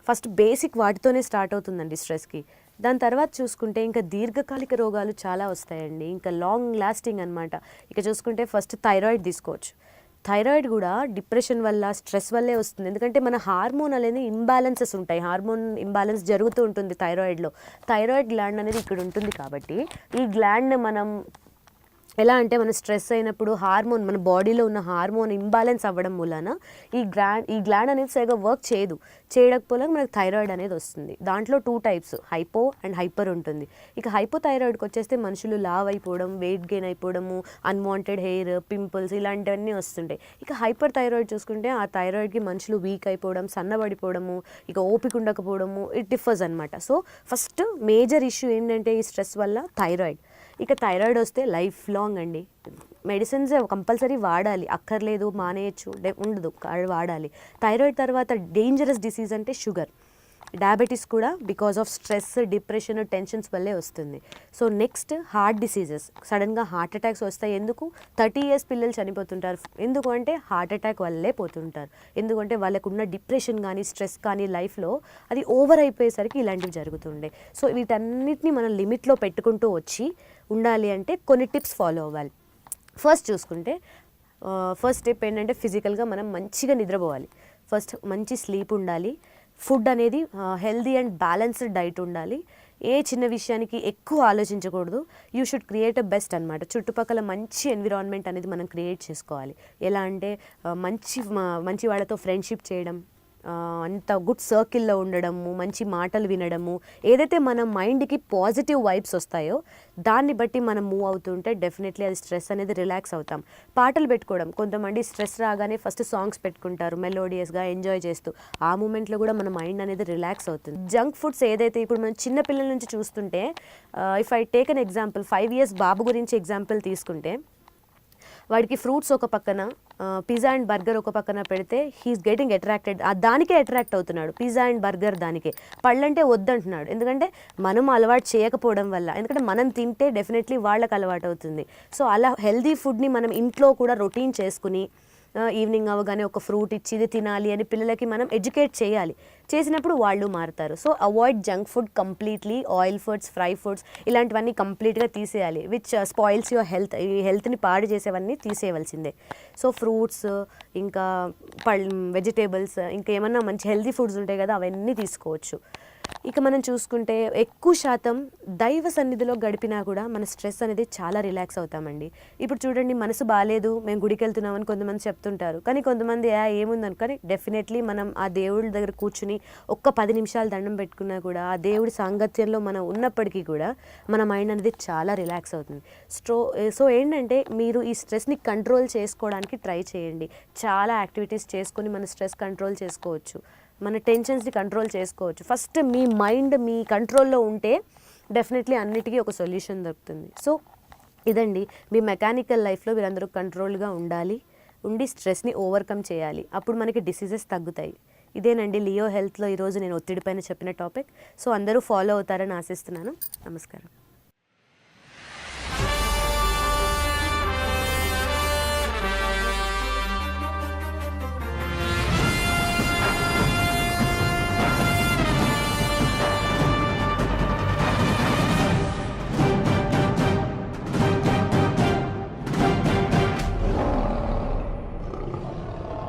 First basic వాటితోనే start అవుతుందండి స్ట్రెస్కి. దాని తర్వాత చూసుకుంటే ఇంకా దీర్ఘకాలిక రోగాలు చాలా వస్తాయండి, ఇంకా లాంగ్ లాస్టింగ్ అనమాట. ఇక చూసుకుంటే ఫస్ట్ థైరాయిడ్ తీసుకోవచ్చు. థైరాయిడ్ కూడా డిప్రెషన్ వల్ల, స్ట్రెస్ వల్లే వస్తుంది. ఎందుకంటే మన హార్మోన్ అనేది ఇంబ్యాలెన్సెస్ ఉంటాయి, హార్మోన్ ఇంబ్యాలెన్స్ జరుగుతూ ఉంటుంది థైరాయిడ్లో. థైరాయిడ్ గ్లాండ్ అనేది ఇక్కడ ఉంటుంది కాబట్టి ఈ గ్లాండ్ మనం ఎలా అంటే మన స్ట్రెస్ అయినప్పుడు హార్మోన్, మన బాడీలో ఉన్న హార్మోన్ ఇంబ్యాలెన్స్ అవ్వడం మూలన ఈ గ్లాండ్ అనేది సరిగా వర్క్ చేయకపోతే మనకు థైరాయిడ్ అనేది వస్తుంది. దాంట్లో 2 టైప్స్, హైపో అండ్ హైపర్ ఉంటుంది. ఇక హైపోథైరాయిడ్కి వచ్చేస్తే మనుషులు లావ్ అయిపోవడం, వెయిట్ గెయిన్ అయిపోవడము, అన్వాంటెడ్ హెయిర్, పింపుల్స్ ఇలాంటివన్నీ వస్తుంటాయి. ఇక హైపర్ థైరాయిడ్ చూసుకుంటే ఆ థైరాయిడ్కి మనుషులు వీక్ అయిపోవడం, సన్నబడిపోవడము, ఇక ఓపిక ఉండకపోవడము, ఇట్ డిఫర్స్ అనమాట. సో ఫస్ట్ మేజర్ ఇష్యూ ఏంటంటే ఈ స్ట్రెస్ వల్ల థైరాయిడ్. ఇక థైరాయిడ్ వస్తే లైఫ్ లాంగ్ అండి, మెడిసిన్స్ కంపల్సరీ వాడాలి, అక్కర్లేదు మానేయచ్చు ఉండదు, వాడాలి. థైరాయిడ్ తర్వాత డేంజరస్ డిసీజ్ అంటే షుగర్, డయాబెటీస్ కూడా because of stress, depression, tensions వల్లే వస్తుంది. సో నెక్స్ట్ హార్ట్ డిసీజెస్, సడన్గా హార్ట్ అటాక్స్ వస్తాయి. ఎందుకు 30 years పిల్లలు చనిపోతుంటారు? ఎందుకు అంటే హార్ట్ అటాక్ వల్లే పోతుంటారు. ఎందుకంటే వాళ్ళకున్న డిప్రెషన్ కానీ స్ట్రెస్ కానీ లైఫ్లో అది ఓవర్ అయిపోయేసరికి ఇలాంటివి జరుగుతుండే. సో వీటన్నిటిని మనం లిమిట్లో పెట్టుకుంటూ వచ్చి ఉండాలి అంటే కొన్ని టిప్స్ ఫాలో అవ్వాలి. ఫస్ట్ చూసుకుంటే ఫస్ట్ స్టెప్ ఏంటంటే ఫిజికల్గా మనం మంచిగా నిద్రపోవాలి. ఫస్ట్ మంచి స్లీప్ ఉండాలి. ఫుడ్ అనేది హెల్దీ అండ్ బ్యాలెన్స్డ్ డైట్ ఉండాలి. ఏ చిన్న విషయానికి ఎక్కువ ఆలోచించకూడదు. You should create a best అనమాట. చుట్టుపక్కల మంచి ఎన్విరాన్మెంట్ అనేది మనం క్రియేట్ చేసుకోవాలి. ఎలా అంటే మంచి వాళ్ళతో ఫ్రెండ్షిప్ చేయడం, అంత గుడ్ సర్కిల్లో ఉండడము, మంచి మాటలు వినడము, ఏదైతే మన మైండ్కి పాజిటివ్ వైబ్స్ వస్తాయో దాన్ని బట్టి మనం మూవ్ అవుతుంటే డెఫినెట్లీ అది స్ట్రెస్ అనేది రిలాక్స్ అవుతాం. పాటలు పెట్టుకోవడం, కొంతమంది స్ట్రెస్ రాగానే ఫస్ట్ సాంగ్స్ పెట్టుకుంటారు మెలోడియస్గా ఎంజాయ్ చేస్తూ, ఆ మూమెంట్లో కూడా మన మైండ్ అనేది రిలాక్స్ అవుతుంది. జంక్ ఫుడ్స్ ఏదైతే ఇప్పుడు మనం చిన్నపిల్లల నుంచి చూస్తుంటే, if I take an example, 5 years బాబు గురించి ఎగ్జాంపుల్ తీసుకుంటే, వాడికి ఫ్రూట్స్ ఒక పక్కన, పిజ్జా అండ్ బర్గర్ ఒక పక్కన పెడితే హీఈస్ గెటింగ్ అట్రాక్టెడ్, దానికే అట్రాక్ట్ అవుతున్నాడు. పిజ్జా అండ్ బర్గర్ దానికే, పళ్ళంటే వద్దంటున్నాడు. ఎందుకంటే మనం అలవాటు చేయకపోవడం వల్ల. ఎందుకంటే మనం తింటే డెఫినెట్లీ వాళ్ళకి అలవాటు అవుతుంది. సో అలా హెల్దీ ఫుడ్ని మనం ఇంట్లో కూడా రొటీన్ చేసుకుని ఈవినింగ్ అవ్వగానే ఒక ఫ్రూట్ ఇచ్చి ఇది తినాలి అని పిల్లలకి మనం ఎడ్యుకేట్ చేయాలి. చేసినప్పుడు వాళ్ళు మారుతారు. So avoid junk food completely. Oil foods, fry foods ఇలాంటివన్నీ కంప్లీట్గా తీసేయాలి, విచ్ స్పాయిల్స్ యువర్ హెల్త్. ఈ హెల్త్ని పాడు చేసేవన్నీ తీసేయవలసిందే. సో ఫ్రూట్స్, ఇంకా వెజిటేబుల్స్, ఇంకా ఏమన్నా మంచి హెల్తీ ఫుడ్స్ ఉంటాయి కదా, అవన్నీ తీసుకోవచ్చు. ఇక మనం చూసుకుంటే ఎక్కువ శాతం దైవ సన్నిధిలో గడిపినా కూడా మన స్ట్రెస్ అనేది చాలా రిలాక్స్ అవుతామండి. ఇప్పుడు చూడండి, మనసు బాగాలేదు, మేము గుడికి వెళ్తున్నామని కొంతమంది చెప్తుంటారు, కానీ కొంతమంది ఏముందని, కానీ డెఫినెట్లీ మనం ఆ దేవుడి దగ్గర కూర్చుని ఒక్క 10 నిమిషాలు దండం పెట్టుకున్నా కూడా, ఆ దేవుడి సాంగత్యంలో మనం ఉన్నప్పటికీ కూడా మన మైండ్ అనేది చాలా రిలాక్స్ అవుతుంది. సో ఏంటంటే మీరు ఈ స్ట్రెస్ని కంట్రోల్ చేసుకోవడానికి ట్రై చేయండి. చాలా యాక్టివిటీస్ చేసుకొని మన స్ట్రెస్ కంట్రోల్ చేసుకోవచ్చు, మన టెన్షన్స్ని కంట్రోల్ చేసుకోవచ్చు. ఫస్ట్ మీ మైండ్ మీ కంట్రోల్లో ఉంటే డెఫినెట్లీ అన్నిటికీ ఒక సొల్యూషన్ దొరుకుతుంది. సో ఇదండి, మీ మెకానికల్ లైఫ్లో మీరందరూ కంట్రోల్గా ఉండి స్ట్రెస్ని ఓవర్కమ్ చేయాలి. అప్పుడు మనకి డిసీజెస్ తగ్గుతాయి. ఇదేనండి లియో హెల్త్లో ఈరోజు నేను ఒత్తిడి పైన చెప్పిన టాపిక్. సో అందరూ ఫాలో అవుతారని ఆశిస్తున్నాను. నమస్కారం.